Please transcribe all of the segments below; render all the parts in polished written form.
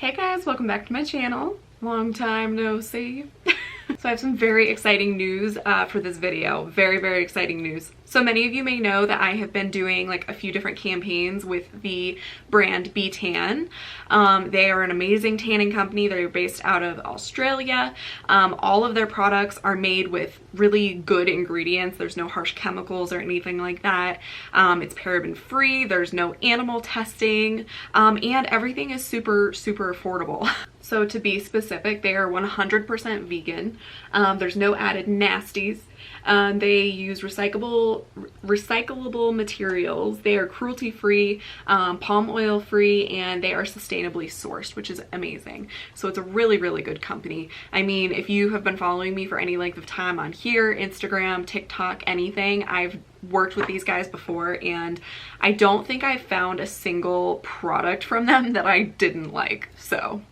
Hey guys, welcome back to my channel. Long time no see. So I have some very exciting news for this video. Very exciting news. So many of you may know that I have been doing like a few different campaigns with the brand B.Tan. They are an amazing tanning company. They're based out of Australia. All of their products are made with really good ingredients. There's no harsh chemicals or anything like that. It's paraben free. There's no animal testing. And everything is super affordable. So to be specific, they are 100% vegan. There's no added nasties. They use recyclable materials. They are cruelty-free, palm oil free, and they are sustainably sourced, which is amazing. So it's a really good company. I mean, if you have been following me for any length of time on here, Instagram, TikTok, anything, I've worked with these guys before, and I don't think I've found a single product from them that I didn't like. So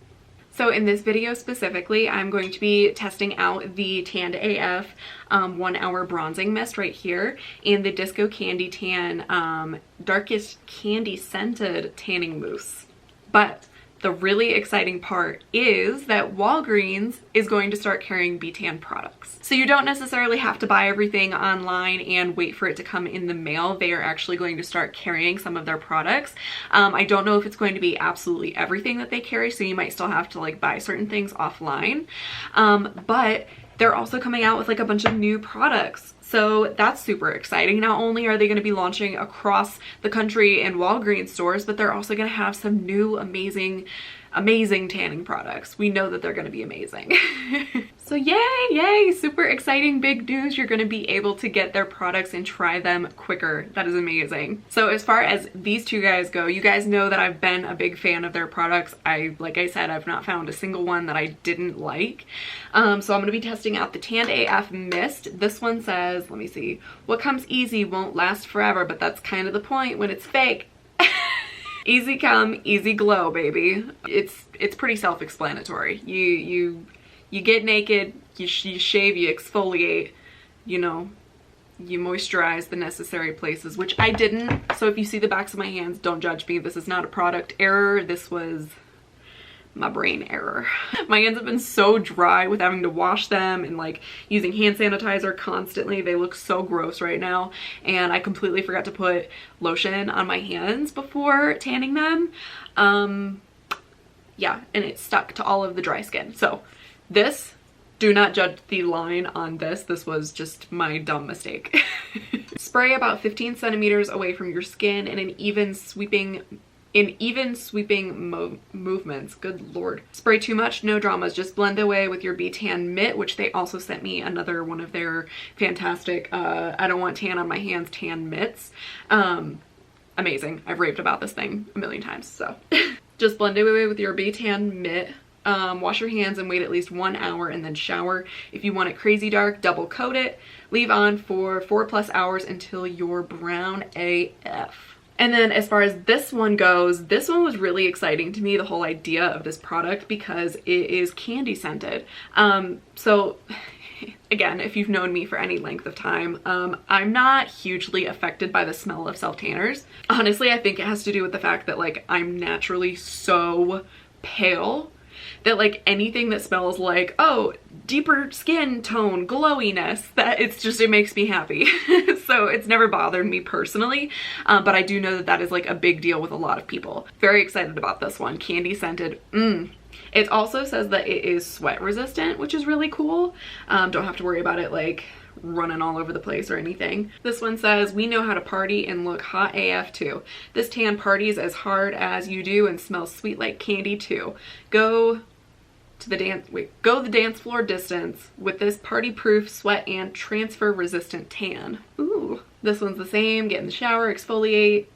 in this video specifically, I'm going to be testing out the Tanned AF 1 hour bronzing mist right here and the Disco Candy Tan darkest candy scented tanning mousse. But the really exciting part is that Walgreens is going to start carrying B.Tan products. So you don't necessarily have to buy everything online and wait for it to come in the mail. They are actually going to start carrying some of their products. I don't know if it's going to be absolutely everything that they carry, so you might still have to like buy certain things offline. But they're also coming out with like a bunch of new products. So that's super exciting. Not only are they going to be launching across the country in Walgreens stores, but they're also going to have some new amazing tanning products. We know that they're going to be amazing. So yay, super exciting big news. You're going to be able to get their products and try them quicker. That is amazing. So as far as these two guys go, you guys know that I've been a big fan of their products. Like I said, I've not found a single one that I didn't like. So I'm going to be testing out the Tanned AF Mist. This one says, let me see, what comes easy won't last forever, but that's kind of the point when it's fake. Easy come, easy glow, baby. It's pretty self-explanatory. You get naked, you shave, you exfoliate, you know, you moisturize the necessary places, which I didn't. So if you see the backs of my hands, don't judge me. This is not a product error. This was my brain error. My hands have been so dry with having to wash them and like using hand sanitizer constantly. They look so gross right now, and I completely forgot to put lotion on my hands before tanning them. Yeah, and it stuck to all of the dry skin. So this, do not judge the line on this. This was just my dumb mistake. Spray about 15 centimeters away from your skin in an even sweeping movements. Good lord. Spray too much, no dramas. Just blend away with your B.Tan Mitt, which they also sent me another one of their fantastic I don't want tan on my hands tan mitts. Amazing. I've raved about this thing a million times. So just blend away with your B.Tan Mitt. Wash your hands and wait at least 1 hour and then shower. If you want it crazy dark, double coat it. Leave on for 4+ hours until you're brown AF. And then as far as this one goes, this one was really exciting to me, the whole idea of this product, because it is candy scented. So again, if you've known me for any length of time, I'm not hugely affected by the smell of self-tanners. Honestly, I think it has to do with the fact that like I'm naturally so pale that like anything that smells like, oh, deeper skin tone, glowiness, that it makes me happy. So it's never bothered me personally, but I do know that that is like a big deal with a lot of people. Very excited about this one, candy scented. It also says that it is sweat resistant, which is really cool. Don't have to worry about it like running all over the place or anything. This one says, we know how to party and look hot AF too. This tan parties as hard as you do and smells sweet like candy too. Go the dance floor distance with this party proof sweat and transfer resistant tan. Ooh, this one's the same. Get in the shower, exfoliate,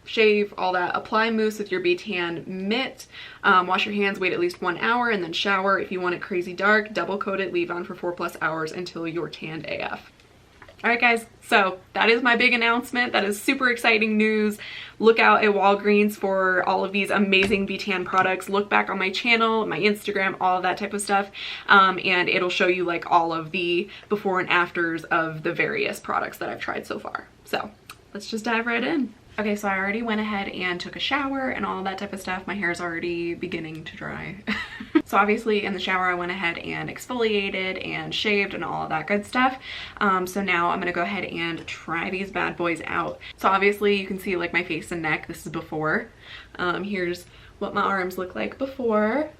shave, all that. Apply mousse with your B.Tan Mitt. Wash your hands, wait at least 1 hour, and then shower. If you want it crazy dark, double coat it, leave on for 4+ hours until you're tanned AF. Alright guys, so that is my big announcement. That is super exciting news. Look out at Walgreens for all of these amazing B.Tan products. Look back on my channel, my Instagram, all of that type of stuff, and it'll show you like all of the before and afters of the various products that I've tried so far. So let's just dive right in. Okay, so I already went ahead and took a shower and all that type of stuff. My hair is already beginning to dry. So obviously in the shower I went ahead and exfoliated and shaved and all of that good stuff. So now I'm gonna go ahead and try these bad boys out. So obviously you can see like my face and neck. This is before. Here's what my arms look like before.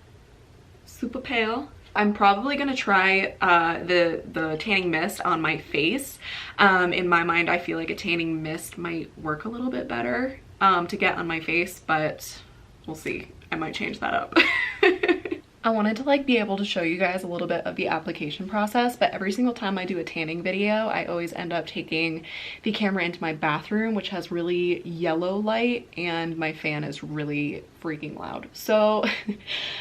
Super pale. I'm probably gonna try the tanning mist on my face. In my mind, I feel like a tanning mist might work a little bit better to get on my face, but we'll see. I might change that up. I wanted to like be able to show you guys a little bit of the application process, but every single time I do a tanning video, I always end up taking the camera into my bathroom, which has really yellow light and my fan is really freaking loud. So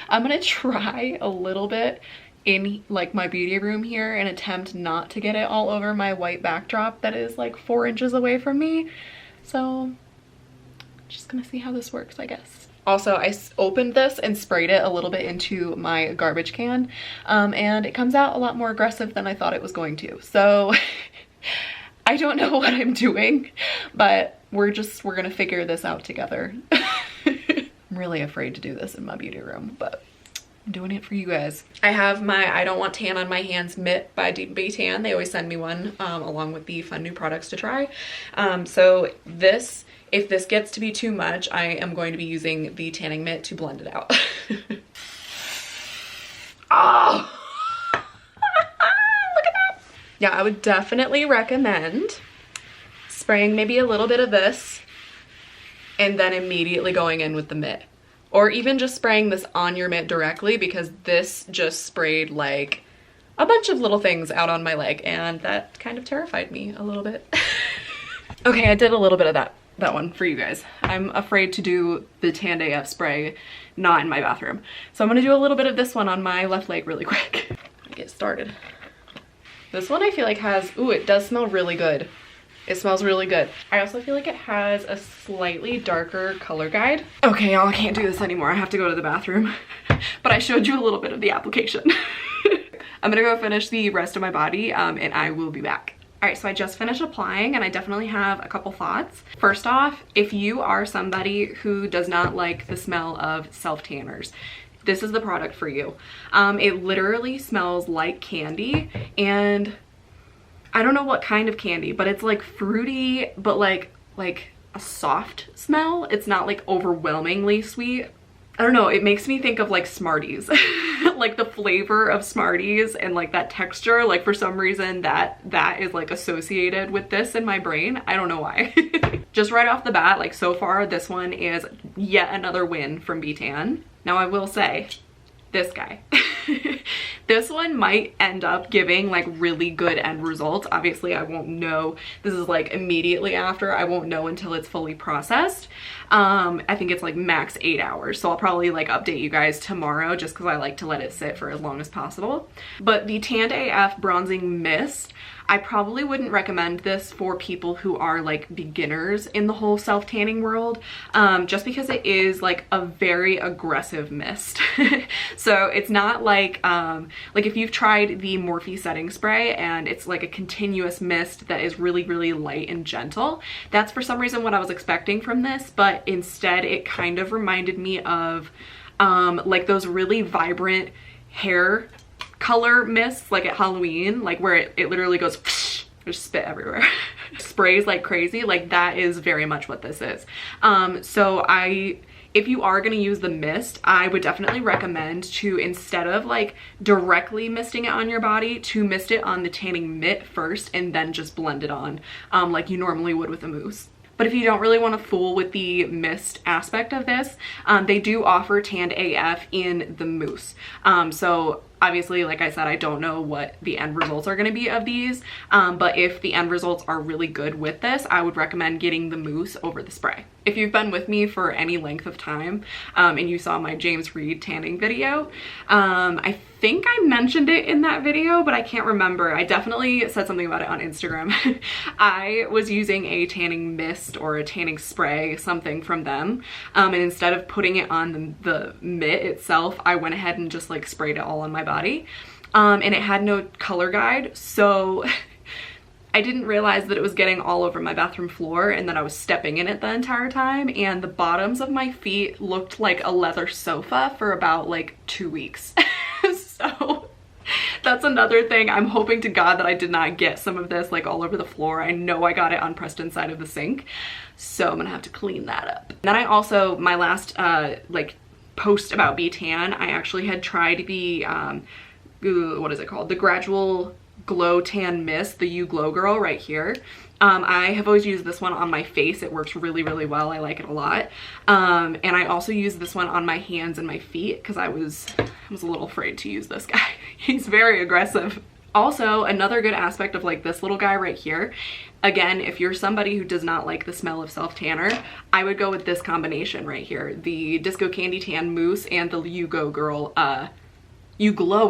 I'm gonna try a little bit in like my beauty room here and attempt not to get it all over my white backdrop that is like 4 inches away from me. So just gonna see how this works, I guess. Also, I opened this and sprayed it a little bit into my garbage can, and it comes out a lot more aggressive than I thought it was going to. So I don't know what I'm doing, but we're gonna figure this out together. I'm really afraid to do this in my beauty room, but I'm doing it for you guys. I have my I Don't Want Tan on My Hands Mitt by B.Tan. They always send me one along with the fun new products to try. So this, if this gets to be too much, I am going to be using the tanning mitt to blend it out. Oh! Look at that! Yeah, I would definitely recommend spraying maybe a little bit of this and then immediately going in with the mitt. Or even just spraying this on your mitt directly, because this just sprayed like a bunch of little things out on my leg and that kind of terrified me a little bit. Okay, I did a little bit of that one for you guys. I'm afraid to do the Tanned AF spray not in my bathroom. So I'm gonna do a little bit of this one on my left leg really quick. Get started. This one I feel like has, ooh, it does smell really good. It smells really good. I also feel like it has a slightly darker color guide. Okay, y'all, I can't do this anymore. I have to go to the bathroom. But I showed you a little bit of the application. I'm gonna go finish the rest of my body and I will be back. All right, so I just finished applying and I definitely have a couple thoughts. First off, if you are somebody who does not like the smell of self-tanners, this is the product for you. It literally smells like candy, and I don't know what kind of candy, but it's like fruity, but like a soft smell. It's not like overwhelmingly sweet. I don't know, it makes me think of like Smarties. Like the flavor of Smarties and like that texture, like for some reason that is like associated with this in my brain. I don't know why. Just right off the bat, like so far, this one is yet another win from B.Tan. Now I will say, this guy. This one might end up giving like really good end results. Obviously I won't know. This is like immediately after. I won't know until it's fully processed. I think it's like max 8 hours. So I'll probably like update you guys tomorrow just because I like to let it sit for as long as possible. But the Tanned AF Bronzing Mist, I probably wouldn't recommend this for people who are like beginners in the whole self-tanning world, just because it is like a very aggressive mist. So it's not like if you've tried the Morphe setting spray and it's like a continuous mist that is really, really light and gentle. That's for some reason what I was expecting from this, but instead it kind of reminded me of like those really vibrant hair color mists like at Halloween, like where it literally goes there's spit everywhere. Sprays like crazy. Like that is very much what this is. So if you are going to use the mist, I would definitely recommend to, instead of like directly misting it on your body, to mist it on the tanning mitt first and then just blend it on like you normally would with a mousse. But if you don't really want to fool with the mist aspect of this, they do offer Tanned AF in the mousse. So obviously, like I said, I don't know what the end results are going to be of these, but if the end results are really good with this, I would recommend getting the mousse over the spray. If you've been with me for any length of time and you saw my James Reed tanning video, I think I mentioned it in that video, but I can't remember. I definitely said something about it on Instagram. I was using a tanning mist or a tanning spray, something from them, and instead of putting it on the mitt itself, I went ahead and just like sprayed it all on my body, and it had no color guide, so I didn't realize that it was getting all over my bathroom floor and that I was stepping in it the entire time, and the bottoms of my feet looked like a leather sofa for about like 2 weeks. So that's another thing. I'm hoping to God that I did not get some of this like all over the floor. I know I got it on Preston's side of the sink, so I'm gonna have to clean that up. Then I also, my last like post about B.Tan, I actually had tried the what is it called? The Gradual Glow Tan Mist, the You Glow Girl right here. I have always used this one on my face. It works really, really well. I like it a lot. And I also use this one on my hands and my feet because I was a little afraid to use this guy. He's very aggressive. Also, another good aspect of like this little guy right here, again, if you're somebody who does not like the smell of self-tanner, I would go with this combination right here. The Disco Candy Tan Mousse and the You Glow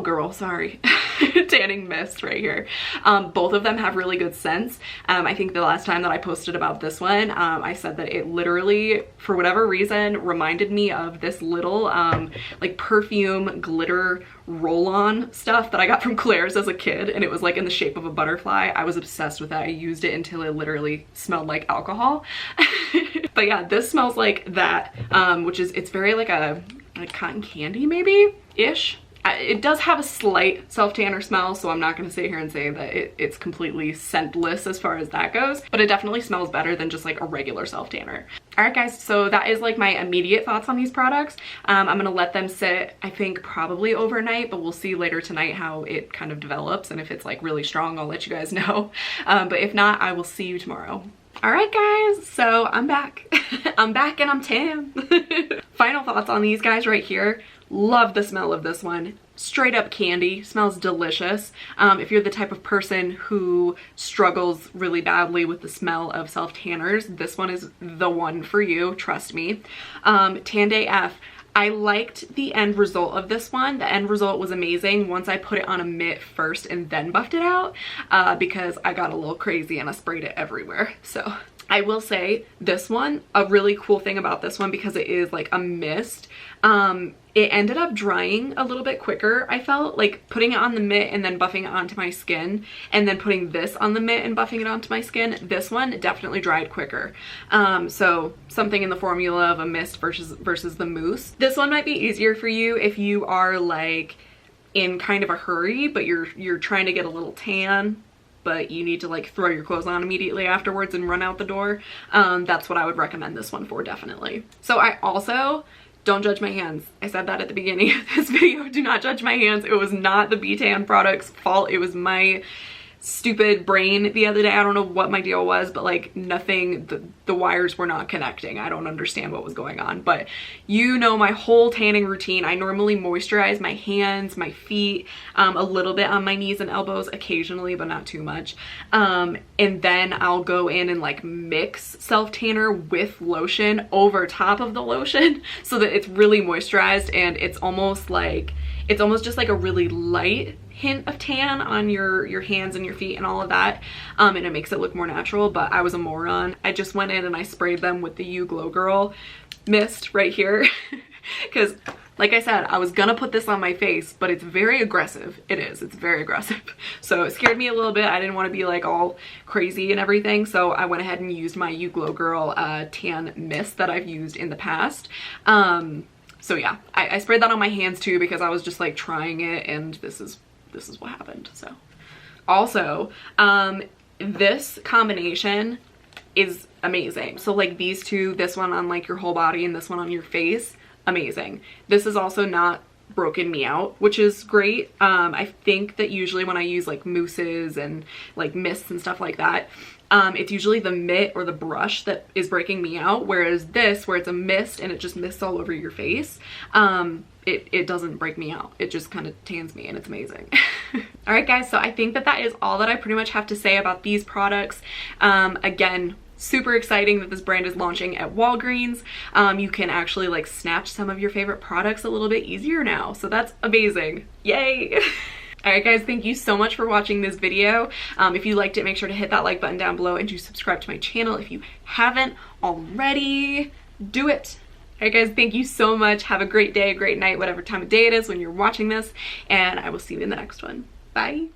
Girl, sorry, tanning mist right here. Both of them have really good scents. I think the last time that I posted about this one, I said that it literally, for whatever reason, reminded me of this little like perfume glitter roll-on stuff that I got from Claire's as a kid, and it was like in the shape of a butterfly. I was obsessed with that. I used it until it literally smelled like alcohol. But yeah, this smells like that, which is, it's very like a cotton candy maybe-ish. It does have a slight self-tanner smell, so I'm not going to sit here and say that it's completely scentless as far as that goes, but it definitely smells better than just like a regular self-tanner. Alright guys, so that is like my immediate thoughts on these products. I'm going to let them sit, I think probably overnight, but we'll see later tonight how it kind of develops, and if it's like really strong, I'll let you guys know. But if not, I will see you tomorrow. Alright guys, so I'm back. I'm back and I'm tan. Final thoughts on these guys right here. Love the smell of this one. Straight up candy, smells delicious. If you're the type of person who struggles really badly with the smell of self-tanners, this one is the one for you, trust me. Tanned AF. I liked the end result of this one. The end result was amazing once I put it on a mitt first and then buffed it out, because I got a little crazy and I sprayed it everywhere. So I will say this one, a really cool thing about this one, because it is like a mist, it ended up drying a little bit quicker. I felt like putting it on the mitt and then buffing it onto my skin, and then putting this on the mitt and buffing it onto my skin, this one definitely dried quicker. So something in the formula of a mist versus the mousse. This one might be easier for you if you are like in kind of a hurry, but you're trying to get a little tan, but you need to like throw your clothes on immediately afterwards and run out the door. That's what I would recommend this one for, definitely. So I also, don't judge my hands. I said that at the beginning of this video. Do not judge my hands. It was not the B.Tan product's fault. It was my stupid brain the other day. I don't know what my deal was, but like nothing, the wires were not connecting. I don't understand what was going on, but you know my whole tanning routine. I normally moisturize my hands, my feet, a little bit on my knees and elbows occasionally, but not too much. And then I'll go in and like mix self-tanner with lotion over top of the lotion so that it's really moisturized, and it's almost just like a really light hint of tan on your hands and your feet and all of that, and it makes it look more natural. But I was a moron. I just went in and I sprayed them with the You Glow Girl mist right here because like I said, I was gonna put this on my face, but it's very aggressive. It's very aggressive. So it scared me a little bit. I didn't want to be like all crazy and everything, so I went ahead and used my You Glow Girl tan mist that I've used in the past. So yeah, I sprayed that on my hands too because I was just like trying it, and this is what happened. So also, this combination is amazing. So like these two, this one on like your whole body and this one on your face, amazing. This is also not broken me out, which is great. I think that usually when I use like mousses and like mists and stuff like that, it's usually the mitt or the brush that is breaking me out, whereas this, where it's a mist and it just mists all over your face, it doesn't break me out. It just kind of tans me, and it's amazing. All right guys, so I think that is all that I pretty much have to say about these products. Again, super exciting that this brand is launching at Walgreens. You can actually like snatch some of your favorite products a little bit easier now, so that's amazing. Yay. Alright guys, thank you so much for watching this video. If you liked it, make sure to hit that like button down below and to subscribe to my channel if you haven't already. Do it. Alright guys, thank you so much. Have a great day, a great night, whatever time of day it is when you're watching this, and I will see you in the next one. Bye.